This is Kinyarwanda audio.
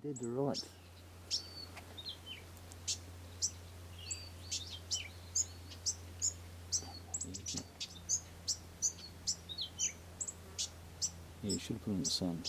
dead to rights. Yeah, you should have put it in the sun.